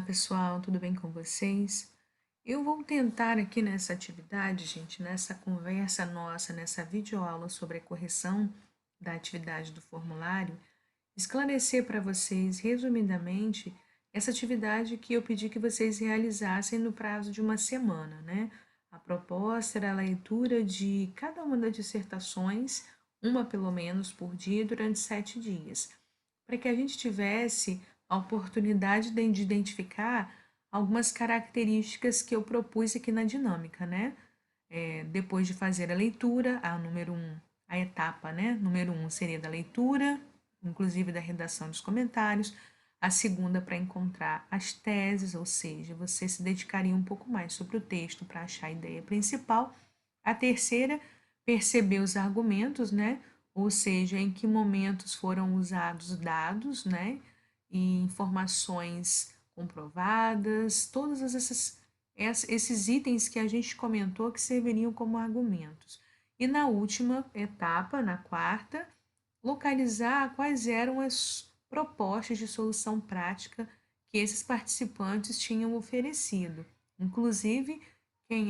pessoal, tudo bem com vocês? Eu vou tentar aqui nessa atividade, gente, nessa conversa nossa, nessa videoaula sobre a correção da atividade do formulário, esclarecer para vocês, resumidamente, essa atividade que eu pedi que vocês realizassem no prazo de uma semana, né? A proposta era a leitura de cada uma das dissertações, uma pelo menos por dia, durante 7 dias, para que a gente tivesse a oportunidade de identificar algumas características que eu propus aqui na dinâmica, né? Depois de fazer a leitura, a etapa, né? Número 1 seria da leitura, inclusive da redação dos comentários. A segunda para encontrar as teses, ou seja, você se dedicaria um pouco mais sobre o texto para achar a ideia principal. A terceira, perceber os argumentos, né? Ou seja, em que momentos foram usados dados, né? E informações comprovadas, esses itens que a gente comentou que serviriam como argumentos. E na última etapa, na quarta, localizar quais eram as propostas de solução prática que esses participantes tinham oferecido, inclusive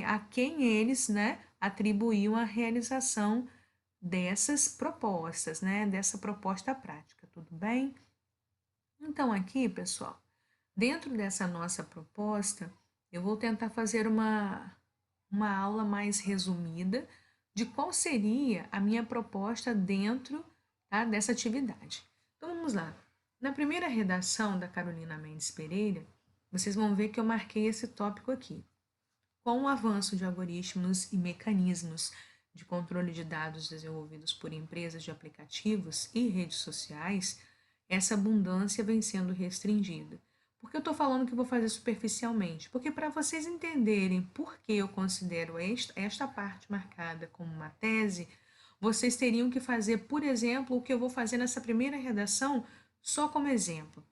a quem eles, né, atribuíam a realização dessas propostas, né, dessa proposta prática, tudo bem? Então, aqui, pessoal, dentro dessa nossa proposta, eu vou tentar fazer uma aula mais resumida de qual seria a minha proposta dentro, tá, dessa atividade. Então, vamos lá. Na primeira redação da Carolina Mendes Pereira, vocês vão ver que eu marquei esse tópico aqui. Com o avanço de algoritmos e mecanismos de controle de dados desenvolvidos por empresas de aplicativos e redes sociais, essa abundância vem sendo restringida. Por que eu estou falando que vou fazer superficialmente? Porque para vocês entenderem por que eu considero esta parte marcada como uma tese, vocês teriam que fazer, por exemplo, o que eu vou fazer nessa primeira redação, só como exemplo.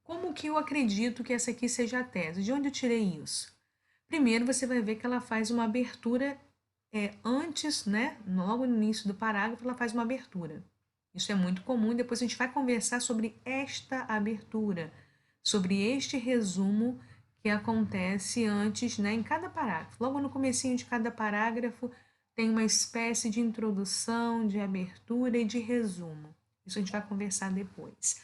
Como que eu acredito que essa aqui seja a tese? De onde eu tirei isso? Primeiro, você vai ver que ela faz uma abertura antes, né? Logo no início do parágrafo, ela faz uma abertura. Isso é muito comum. Depois a gente vai conversar sobre esta abertura, sobre este resumo que acontece antes, né? Em cada parágrafo. Logo no comecinho de cada parágrafo tem uma espécie de introdução, de abertura e de resumo. Isso a gente vai conversar depois.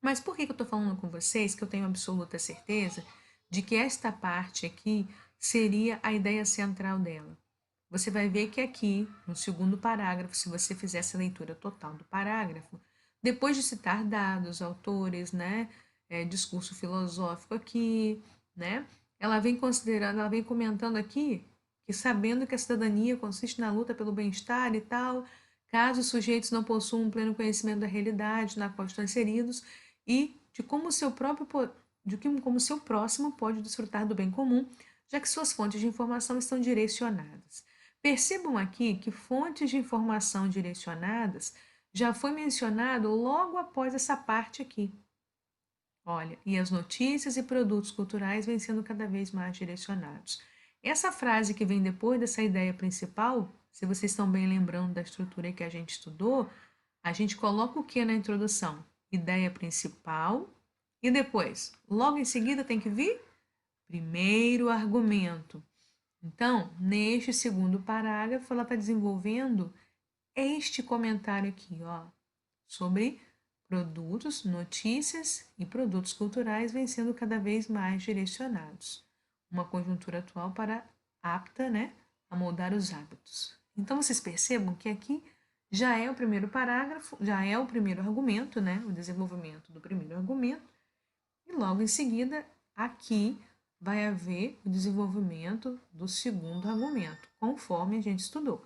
Mas por que eu estou falando com vocês que eu tenho absoluta certeza de que esta parte aqui seria a ideia central dela? Você vai ver que aqui, no segundo parágrafo, se você fizer essa leitura total do parágrafo, depois de citar dados, autores, né, discurso filosófico aqui, né, ela vem considerando, ela vem comentando aqui que sabendo que a cidadania consiste na luta pelo bem-estar e tal, caso os sujeitos não possuam um pleno conhecimento da realidade na qual estão inseridos, e de como como seu próximo pode desfrutar do bem comum, já que suas fontes de informação estão direcionadas. Percebam aqui que fontes de informação direcionadas já foi mencionado logo após essa parte aqui. Olha, e as notícias e produtos culturais vêm sendo cada vez mais direcionados. Essa frase que vem depois dessa ideia principal, se vocês estão bem lembrando da estrutura que a gente estudou, a gente coloca o que na introdução? Ideia principal. E depois, logo em seguida, tem que vir primeiro argumento. Então, neste segundo parágrafo, ela está desenvolvendo este comentário aqui, ó, sobre produtos, notícias e produtos culturais vêm sendo cada vez mais direcionados. Uma conjuntura atual apta, né, a moldar os hábitos. Então, vocês percebam que aqui já é o primeiro parágrafo, já é o primeiro argumento, né, o desenvolvimento do primeiro argumento, e logo em seguida, aqui vai haver o desenvolvimento do segundo argumento, conforme a gente estudou.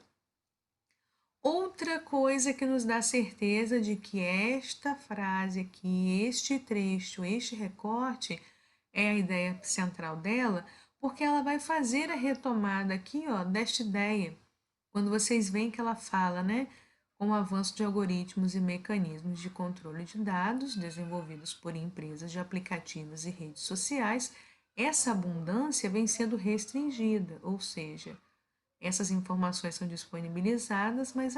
Outra coisa que nos dá certeza de que esta frase aqui, este trecho, este recorte é a ideia central dela, porque ela vai fazer a retomada aqui, ó, desta ideia. Quando vocês veem que ela fala, né, com o avanço de algoritmos e mecanismos de controle de dados desenvolvidos por empresas de aplicativos e redes sociais, essa abundância vem sendo restringida, ou seja, essas informações são disponibilizadas, mas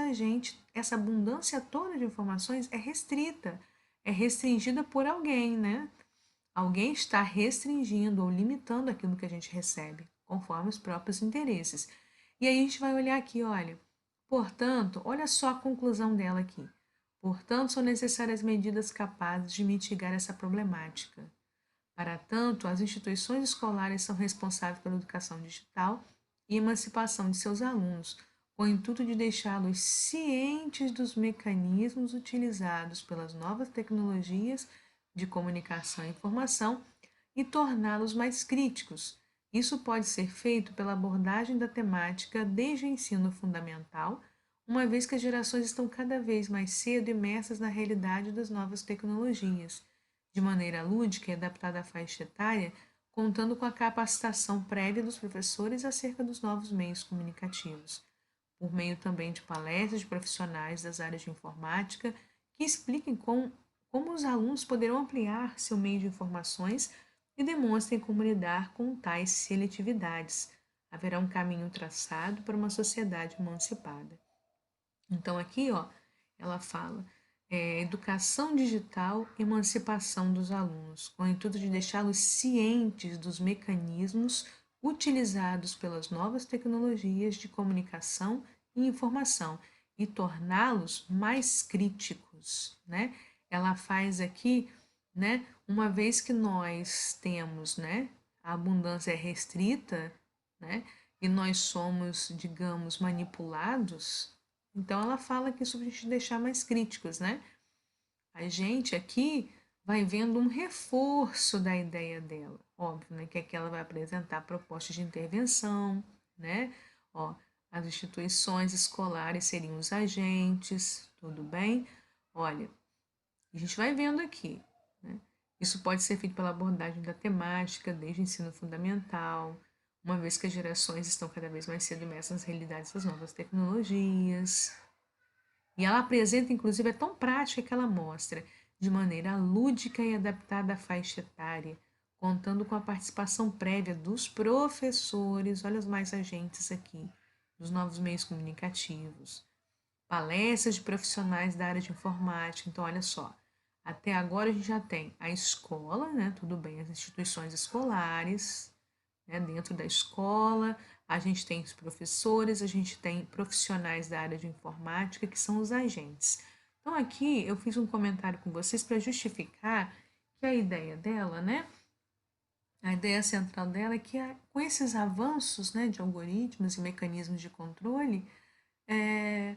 essa abundância toda de informações é restrita, é restringida por alguém, né? Alguém está restringindo ou limitando aquilo que a gente recebe, conforme os próprios interesses. E aí a gente vai olhar aqui, olha, portanto, olha só a conclusão dela aqui. Portanto, são necessárias medidas capazes de mitigar essa problemática. Para tanto, as instituições escolares são responsáveis pela educação digital e emancipação de seus alunos, com o intuito de deixá-los cientes dos mecanismos utilizados pelas novas tecnologias de comunicação e informação e torná-los mais críticos. Isso pode ser feito pela abordagem da temática desde o ensino fundamental, uma vez que as gerações estão cada vez mais cedo imersas na realidade das novas tecnologias de maneira lúdica e adaptada à faixa etária, contando com a capacitação prévia dos professores acerca dos novos meios comunicativos, por meio também de palestras de profissionais das áreas de informática que expliquem como os alunos poderão ampliar seu meio de informações e demonstrem como lidar com tais seletividades. Haverá um caminho traçado para uma sociedade emancipada. Então, aqui, ó, ela fala educação digital, emancipação dos alunos, com o intuito de deixá-los cientes dos mecanismos utilizados pelas novas tecnologias de comunicação e informação e torná-los mais críticos, né? Ela faz aqui, né, uma vez que nós temos, né, a abundância é restrita, né, e nós somos, digamos, manipulados, então ela fala que isso para a gente deixar mais críticos, né? A gente aqui vai vendo um reforço da ideia dela. Óbvio, né? Que aqui ela vai apresentar propostas de intervenção, né? Ó, as instituições escolares seriam os agentes, tudo bem? Olha, a gente vai vendo aqui, né? Isso pode ser feito pela abordagem da temática, desde o ensino fundamental, uma vez que as gerações estão cada vez mais cedo imersas nas realidades das novas tecnologias. E ela apresenta, inclusive, é tão prática que ela mostra, de maneira lúdica e adaptada à faixa etária, contando com a participação prévia dos professores, olha os mais agentes aqui, dos novos meios comunicativos, palestras de profissionais da área de informática. Então, olha só, até agora a gente já tem a escola, né? Tudo bem, as instituições escolares, né? Dentro da escola, a gente tem os professores, a gente tem profissionais da área de informática, que são os agentes. Então, aqui eu fiz um comentário com vocês para justificar que a ideia dela, né? A ideia central dela é que com esses avanços, né, de algoritmos e mecanismos de controle, é,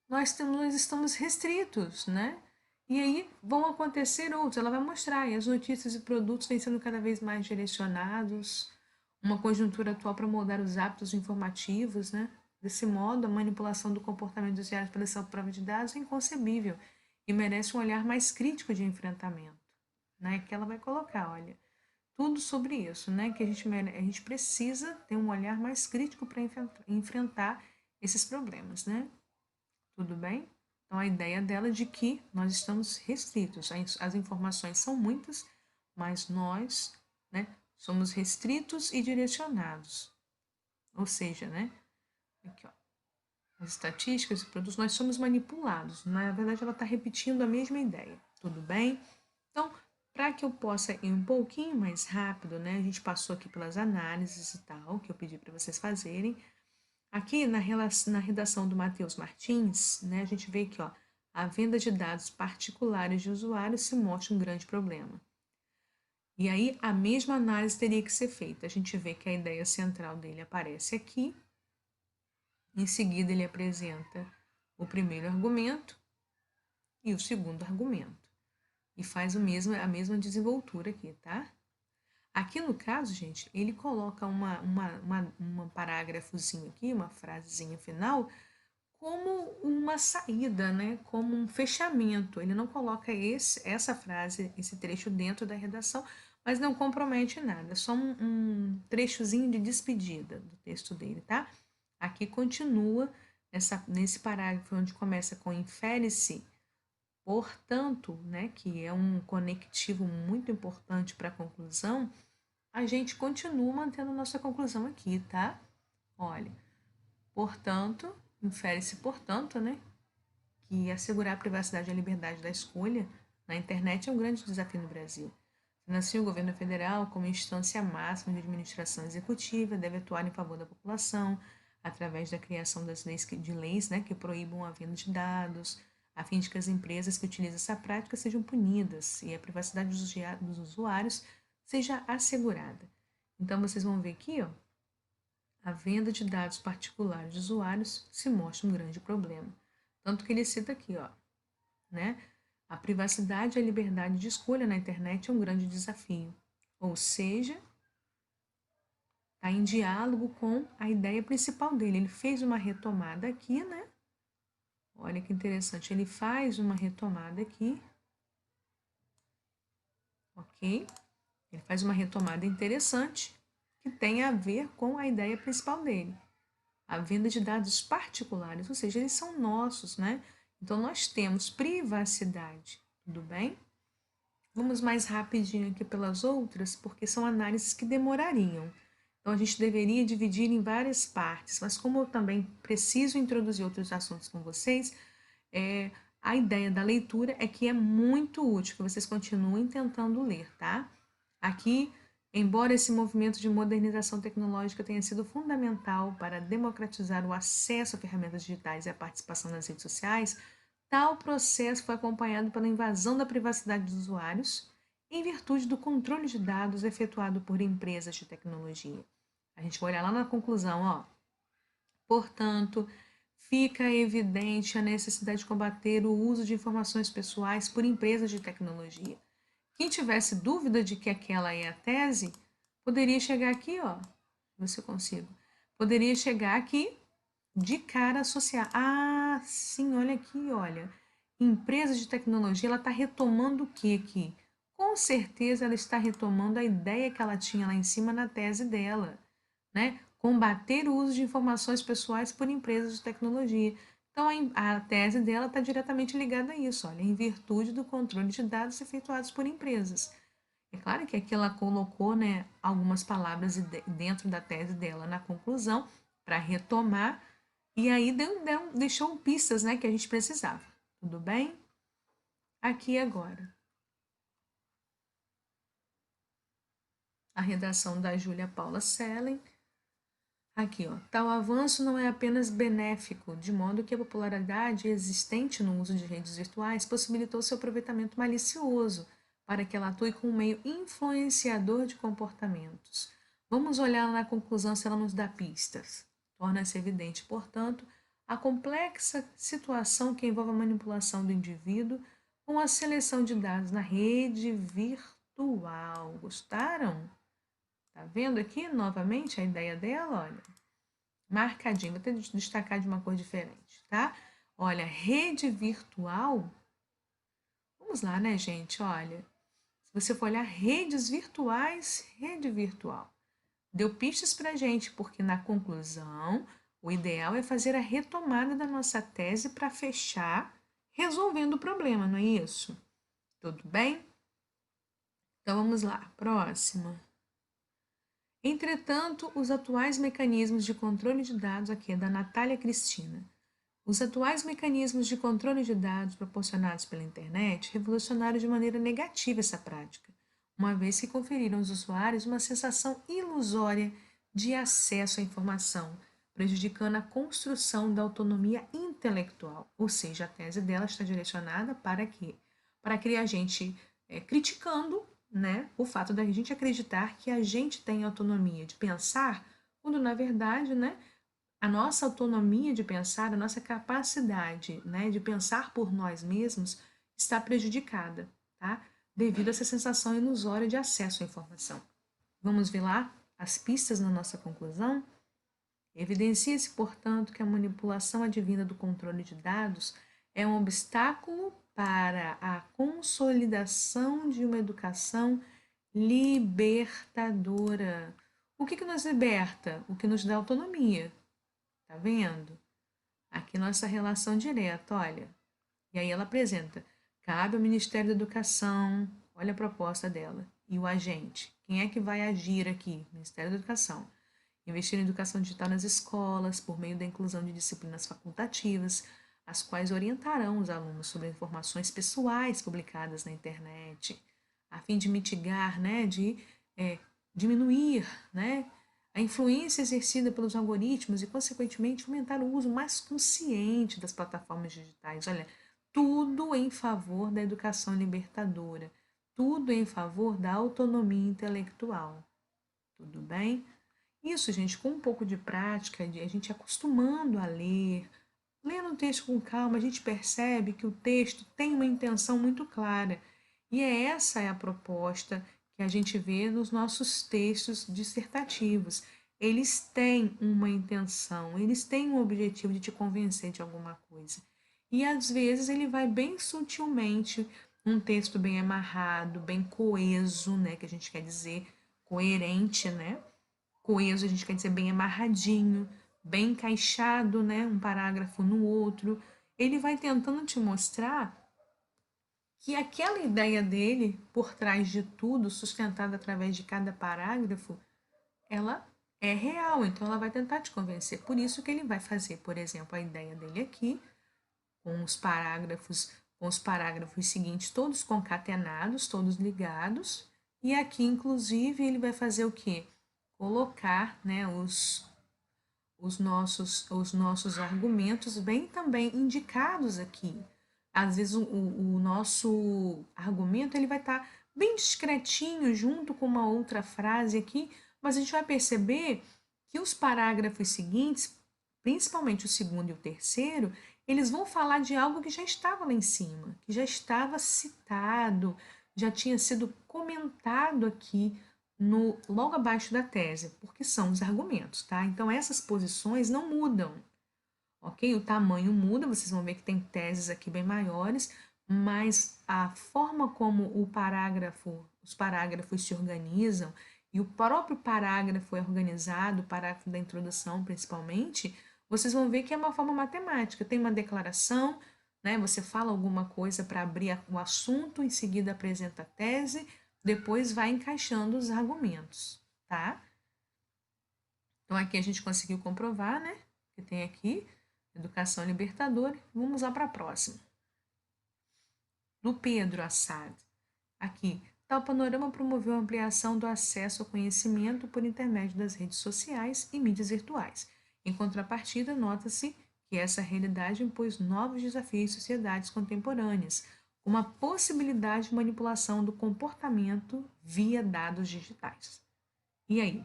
nós estamos restritos, né? E aí vão acontecer outros, ela vai mostrar, e as notícias e produtos vêm sendo cada vez mais direcionados, uma conjuntura atual para moldar os hábitos informativos, né? Desse modo, a manipulação do comportamento dos usuários pela essa prova de dados é inconcebível e merece um olhar mais crítico de enfrentamento, né? Que ela vai colocar, olha, tudo sobre isso, né? Que a gente precisa ter um olhar mais crítico para enfrentar esses problemas, né? Tudo bem? Então, a ideia dela é de que nós estamos restritos. As informações são muitas, mas nós, né, somos restritos e direcionados. Ou seja, né, aqui, ó, as estatísticas e produtos, nós somos manipulados. Na verdade, ela está repetindo a mesma ideia. Tudo bem? Então, para que eu possa ir um pouquinho mais rápido, né, a gente passou aqui pelas análises e tal, que eu pedi para vocês fazerem. Aqui na redação do Matheus Martins, né, a gente vê que ó, a venda de dados particulares de usuários se mostra um grande problema. E aí a mesma análise teria que ser feita. A gente vê que a ideia central dele aparece aqui. Em seguida, ele apresenta o primeiro argumento e o segundo argumento. E faz a mesma desenvoltura aqui, tá? Aqui no caso, gente, ele coloca uma parágrafozinho aqui, uma frasezinha final, como uma saída, né? Como um fechamento. Ele não coloca essa frase, esse trecho dentro da redação, mas não compromete nada. É só um trechozinho de despedida do texto dele, tá? Aqui continua nesse parágrafo onde começa com infere-se, portanto, né? Que é um conectivo muito importante para a conclusão. A gente continua mantendo nossa conclusão aqui, tá? Olha, portanto, infere-se, portanto, né, que assegurar a privacidade e a liberdade da escolha na internet é um grande desafio no Brasil. Assim, o governo federal, como instância máxima de administração executiva, deve atuar em favor da população, através da criação das leis, né, que proíbam a venda de dados, a fim de que as empresas que utilizam essa prática sejam punidas e a privacidade dos usuários seja assegurada. Então, vocês vão ver aqui, ó, a venda de dados particulares de usuários se mostra um grande problema. Tanto que ele cita aqui, ó, né? A privacidade e a liberdade de escolha na internet é um grande desafio. Ou seja, está em diálogo com a ideia principal dele. Ele fez uma retomada aqui, né? Olha que interessante. Ele faz uma retomada aqui, ok? Ele faz uma retomada interessante que tem a ver com a ideia principal dele. A venda de dados particulares, ou seja, eles são nossos, né? Então, nós temos privacidade, tudo bem? Vamos mais rapidinho aqui pelas outras, porque são análises que demorariam. Então, a gente deveria dividir em várias partes, mas como eu também preciso introduzir outros assuntos com vocês, a ideia da leitura é que é muito útil que vocês continuem tentando ler, tá? Aqui, embora esse movimento de modernização tecnológica tenha sido fundamental para democratizar o acesso a ferramentas digitais e a participação nas redes sociais, tal processo foi acompanhado pela invasão da privacidade dos usuários em virtude do controle de dados efetuado por empresas de tecnologia. A gente vai olhar lá na conclusão, ó. Portanto, fica evidente a necessidade de combater o uso de informações pessoais por empresas de tecnologia. Quem tivesse dúvida de que aquela é a tese, poderia chegar aqui, ó, se eu consigo, poderia chegar aqui de cara associar. Ah, sim, olha aqui, olha. Empresa de tecnologia, ela está retomando o que aqui? Com certeza ela está retomando a ideia que ela tinha lá em cima na tese dela, né? Combater o uso de informações pessoais por empresas de tecnologia. Então, a tese dela está diretamente ligada a isso, olha, em virtude do controle de dados efetuados por empresas. É claro que aqui ela colocou, né, algumas palavras dentro da tese dela na conclusão para retomar e aí deixou pistas, né, que a gente precisava. Tudo bem? Aqui agora. A redação da Júlia Paula Sellen. Aqui, ó. Tal avanço não é apenas benéfico, de modo que a popularidade existente no uso de redes virtuais possibilitou seu aproveitamento malicioso para que ela atue como um meio influenciador de comportamentos. Vamos olhar na conclusão se ela nos dá pistas. Torna-se evidente, portanto, a complexa situação que envolve a manipulação do indivíduo com a seleção de dados na rede virtual. Gostaram? Tá vendo aqui novamente a ideia dela? Olha, marcadinho, vou ter que destacar de uma cor diferente, tá? Olha, rede virtual. Vamos lá, né, gente? Olha, se você for olhar redes virtuais, rede virtual. Deu pistas pra gente, porque na conclusão, o ideal é fazer a retomada da nossa tese para fechar, resolvendo o problema, não é isso? Tudo bem? Então vamos lá, próxima. Entretanto, os atuais mecanismos de controle de dados, aqui é da Natália Cristina. Os atuais mecanismos de controle de dados proporcionados pela internet revolucionaram de maneira negativa essa prática, uma vez que conferiram aos usuários uma sensação ilusória de acesso à informação, prejudicando a construção da autonomia intelectual. Ou seja, a tese dela está direcionada para quê? Para criar gente criticando, né, o fato da gente acreditar que a gente tem autonomia de pensar, quando na verdade, né, a nossa autonomia de pensar, a nossa capacidade, né, de pensar por nós mesmos está prejudicada, tá? Devido a essa sensação ilusória de acesso à informação. Vamos ver lá as pistas na nossa conclusão? Evidencia-se, portanto, que a manipulação advinda do controle de dados é um obstáculo para a consolidação de uma educação libertadora. O que nos liberta? O que nos dá autonomia. Tá vendo? Aqui nossa relação direta, olha. E aí ela apresenta: cabe ao Ministério da Educação, olha a proposta dela, e o agente. Quem é que vai agir aqui? Ministério da Educação. Investir em educação digital nas escolas, por meio da inclusão de disciplinas facultativas, as quais orientarão os alunos sobre informações pessoais publicadas na internet. a fim de mitigar, né, de diminuir, né, a influência exercida pelos algoritmos e, consequentemente, fomentar o uso mais consciente das plataformas digitais. Olha, tudo em favor da educação libertadora, tudo em favor da autonomia intelectual. Tudo bem? Isso, gente, com um pouco de prática, de a gente acostumando a ler, lendo o texto com calma, a gente percebe que o texto tem uma intenção muito clara. E essa é a proposta que a gente vê nos nossos textos dissertativos. Eles têm uma intenção, eles têm um objetivo de te convencer de alguma coisa. E às vezes ele vai bem sutilmente, um texto bem amarrado, bem coeso, né, que a gente quer dizer coerente, né? Coeso a gente quer dizer bem amarradinho, bem encaixado, né, um parágrafo no outro. Ele vai tentando te mostrar que aquela ideia dele, por trás de tudo, sustentada através de cada parágrafo, ela é real, então ela vai tentar te convencer. Por isso que ele vai fazer, por exemplo, a ideia dele aqui, com os parágrafos seguintes todos concatenados, todos ligados, e aqui, inclusive, ele vai fazer o quê? Colocar, né, os nossos argumentos bem também indicados aqui. Às vezes o nosso argumento ele vai estar bem discretinho junto com uma outra frase aqui, mas a gente vai perceber que os parágrafos seguintes, principalmente o segundo e o terceiro, eles vão falar de algo que já estava lá em cima, que já estava citado, já tinha sido comentado aqui no logo abaixo da tese, porque são os argumentos, tá? Então essas posições não mudam, ok? O tamanho muda, vocês vão ver que tem teses aqui bem maiores, mas a forma como os parágrafos se organizam e o próprio parágrafo é organizado, o parágrafo da introdução principalmente, vocês vão ver que é uma forma matemática. Tem uma declaração, né? Você fala alguma coisa para abrir o assunto, em seguida apresenta a tese, depois vai encaixando os argumentos, tá? Então aqui a gente conseguiu comprovar, né? Que tem aqui educação libertadora. Vamos lá para a próxima. Do Pedro Assad. Aqui, tal panorama promoveu a ampliação do acesso ao conhecimento por intermédio das redes sociais e mídias virtuais. Em contrapartida, nota-se que essa realidade impôs novos desafios às sociedades contemporâneas, como a possibilidade de manipulação do comportamento via dados digitais. E aí?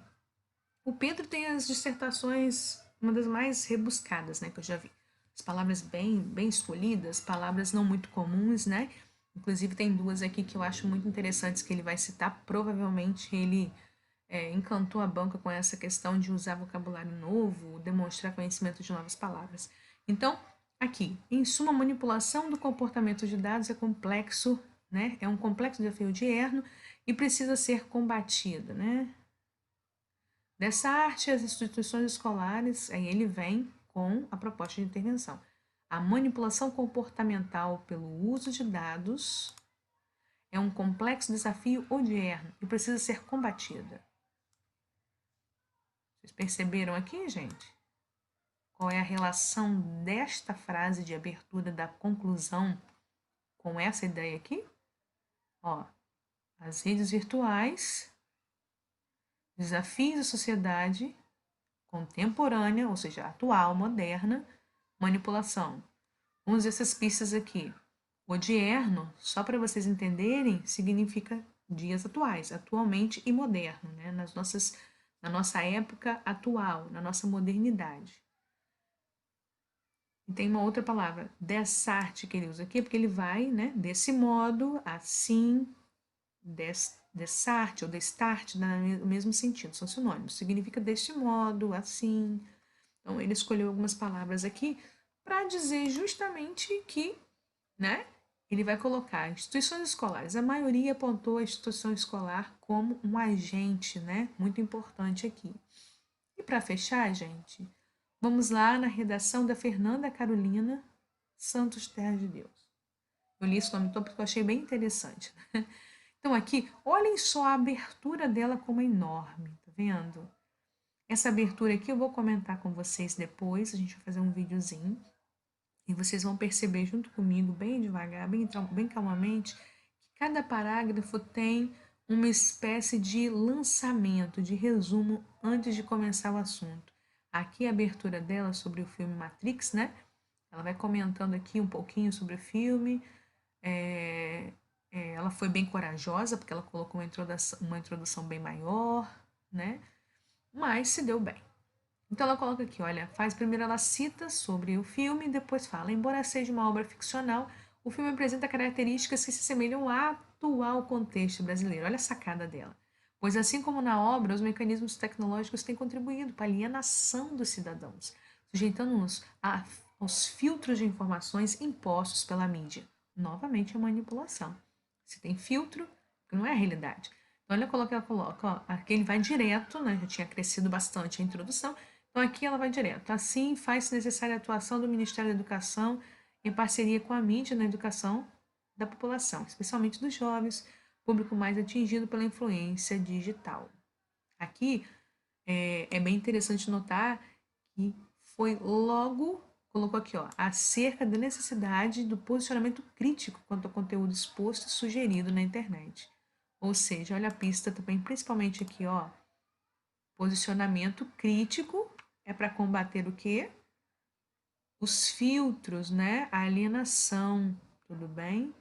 O Pedro tem as dissertações, uma das mais rebuscadas, né, que eu já vi. As palavras bem escolhidas, palavras não muito comuns, né? Inclusive tem duas aqui que eu acho muito interessantes que ele vai citar. Provavelmente ele encantou a banca com essa questão de usar vocabulário novo, demonstrar conhecimento de novas palavras. Então, aqui, em suma, a manipulação do comportamento de dados é complexo, né? É um complexo desafio diurno e precisa ser combatido, né? Dessa arte, as instituições escolares, aí ele vem com a proposta de intervenção. A manipulação comportamental pelo uso de dados é um complexo desafio odierno e precisa ser combatida. Vocês perceberam aqui, gente? Qual é a relação desta frase de abertura da conclusão com essa ideia aqui? Ó, as redes virtuais, desafios da sociedade contemporânea, ou seja, atual, moderna, manipulação. Vamos ver essas pistas aqui. Odierno, só para vocês entenderem, significa dias atuais, atualmente e moderno, né? Na nossa época atual, na nossa modernidade. E tem uma outra palavra, dessarte, que ele usa aqui, porque ele vai, né? Desse modo, assim, dessarte ou destarte, no mesmo sentido, são sinônimos. Significa deste modo, assim. Então, ele escolheu algumas palavras aqui para dizer justamente que, né? Ele vai colocar instituições escolares. A maioria apontou a instituição escolar como um agente, né? Muito importante aqui. E para fechar, gente, vamos lá na redação da Fernanda Carolina Santos Terra de Deus. Eu li esse nome todo porque eu achei bem interessante. Então aqui, olhem só a abertura dela como é enorme, tá vendo? Essa abertura aqui eu vou comentar com vocês depois, a gente vai fazer um videozinho. E vocês vão perceber junto comigo, bem devagar, bem calmamente, que Cada parágrafo tem uma espécie de lançamento, de resumo antes de começar o assunto. Aqui a abertura dela sobre o filme Matrix, né? Ela vai comentando aqui um pouquinho sobre o filme. É, ela foi bem corajosa, porque ela colocou uma introdução bem maior, né? Mas se deu bem. Então ela coloca aqui, olha, primeiro ela cita sobre o filme, depois fala, embora seja uma obra ficcional, o filme apresenta características que se assemelham ao atual contexto brasileiro. Olha a sacada dela. Pois assim como na obra, os mecanismos tecnológicos têm contribuído para a alienação dos cidadãos, sujeitando-nos aos filtros de informações impostos pela mídia. Novamente a manipulação. Se tem filtro, não é a realidade. Então, olha como ela coloca, ó, aqui ele vai direto, né? Já tinha crescido bastante a introdução, então aqui ela vai direto. Assim, faz-se necessária a atuação do Ministério da Educação em parceria com a mídia na educação da população, especialmente dos jovens, público mais atingido pela influência digital. Aqui é bem interessante notar que foi logo, colocou aqui, ó, acerca da necessidade do posicionamento crítico quanto ao conteúdo exposto e sugerido na internet. Ou seja, olha a pista também, principalmente aqui, ó, posicionamento crítico é para combater o quê? Os filtros, né? A alienação, tudo bem?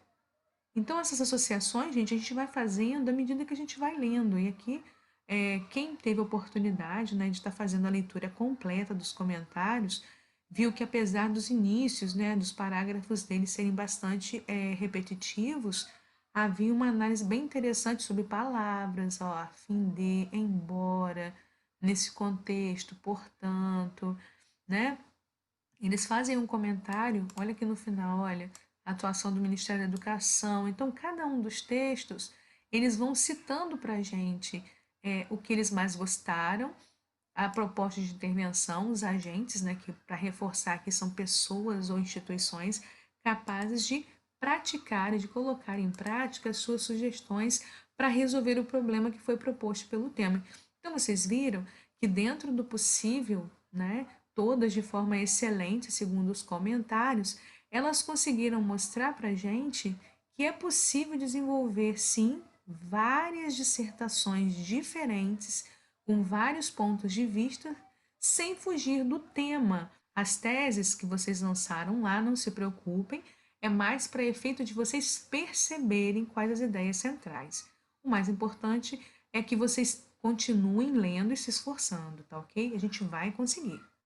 Então, essas associações, gente, a gente vai fazendo à medida que a gente vai lendo. E aqui, quem teve a oportunidade, né, de estar fazendo a leitura completa dos comentários, viu que apesar dos inícios, né, dos parágrafos deles serem bastante repetitivos, havia uma análise bem interessante sobre palavras, ó, a fim de, embora, nesse contexto, portanto, né? Eles fazem um comentário, olha aqui no final, olha, a atuação do Ministério da Educação. Então, cada um dos textos, eles vão citando para a gente o que eles mais gostaram, a proposta de intervenção, os agentes, né, que para reforçar que são pessoas ou instituições capazes de praticar e de colocar em prática as suas sugestões para resolver o problema que foi proposto pelo tema. Então, vocês viram que dentro do possível, né, todas de forma excelente, segundo os comentários, elas conseguiram mostrar para a gente que é possível desenvolver, sim, várias dissertações diferentes, com vários pontos de vista, sem fugir do tema. As teses que vocês lançaram lá, não se preocupem, é mais para efeito de vocês perceberem quais as ideias centrais. O mais importante é que vocês continuem lendo e se esforçando, tá ok? A gente vai conseguir.